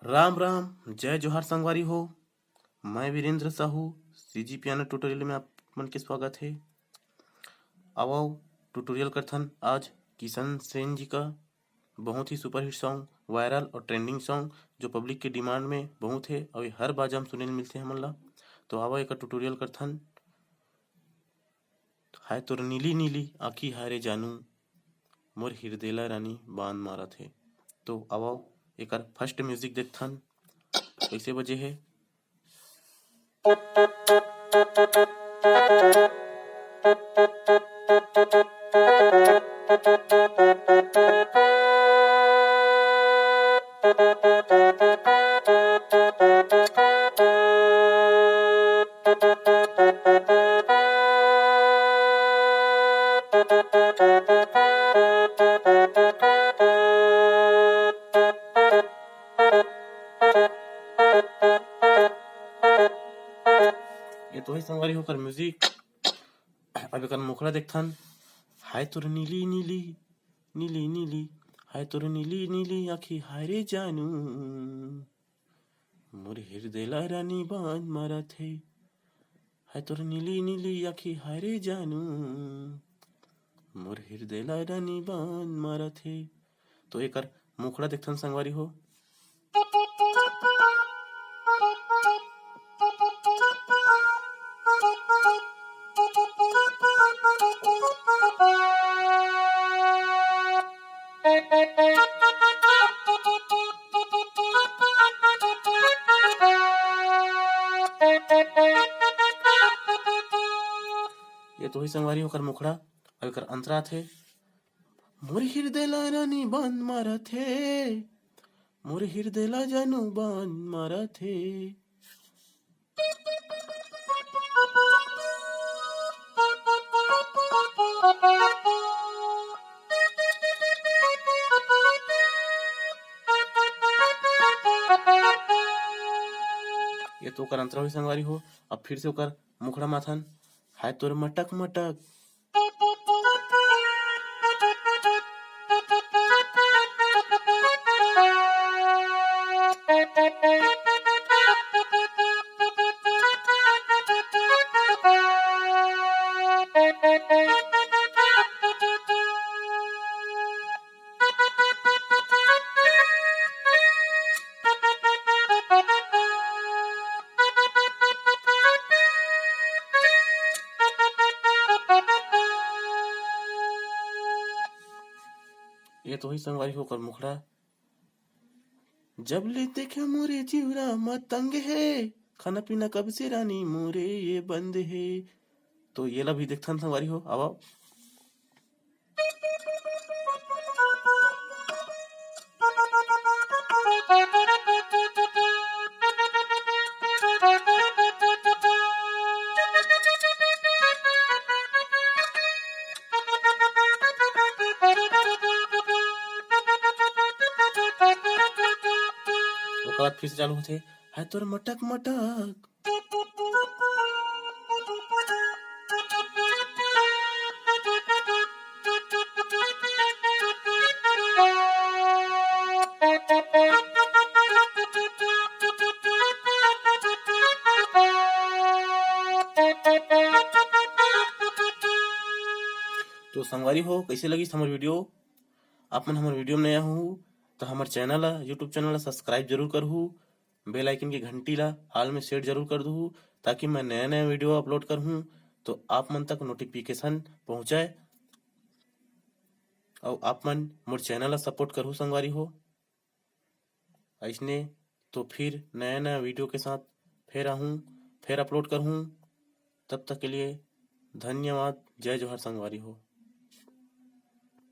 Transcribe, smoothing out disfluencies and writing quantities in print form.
राम राम जय जोहार संगवारी हो। मैं Virendra Sahu CG piano tutorial में आप मन के स्वागत है। आओ ट्यूटोरियल करथन आज किशन सेन जी का बहुत ही सुपरहिट सॉन्ग, वायरल और ट्रेंडिंग सॉन्ग जो पब्लिक के डिमांड में बहुत है और ये हर बार हम सुने मिलते हैं हमन ला। तो आओ एक ट्यूटोरियल करथन। हाय तोर नीली नीली आँखी हाय रे जानू, मोर हृदय ला रानी बांध मारत है। तो आओ एक फर्स्ट म्यूजिक देखथन कैसे बजे है। ये तो ही संगवारी होकर म्यूजिक। अब एक मुखड़ा देखथन। हाय तोर नीली नीली नीली नीली, हाय तोर नीली नीली आँखी हाय रे जानू, मोर हृदय ला रानी बांध मारत है। हाय तोर नीली नीली आँखी हाय रे जानू, मोर हृदय ला रानी बांध मारत है। तो एक मुखड़ा देखथन संगवारी हो। ये तो ही संगवारी होकर मुखड़ा। अब एकर अंतरा थे। मोर हृदय ला रानी बांध मारत है, मोर हृदय ला जानू बांध मारत है। ये तो ओकर अंतरा हुई संगवारी हो। अब फिर से ओकर मुखड़ा माथन। हाय तोर मटक मटक, ये तो ही संगवारी होकर मुखड़ा। जब ले देखे मोरे जीवरा मतंग है, खाना पीना कब से रानी मोरे ये बंद है। तो ये ला भी देखथन संगवारी हो। अब ओकर बाद फिर से चालू होथे। हाय तोर मटक मटक, तो संगवारी हो कैसे लगी हमार वीडियो। आप मन हमार वीडियो में नया हो तो हमार चैनल ला यूट्यूब चैनल ला सब्सक्राइब जरूर करहू, बेल आइकन की घंटी ला हाल में सेट जरूर कर दू ताकि मैं नया नया वीडियो अपलोड करहूँ तो आप मन तक नोटिफिकेशन पहुंचाए और आप मन मोर चैनल ला सपोर्ट करहू संगवारी हो। ऐसने तो फिर नया नया वीडियो के साथ फिर आहूँ, फिर अपलोड करहूँ। तब तक के लिए धन्यवाद। जय जोहार संगवारी हो।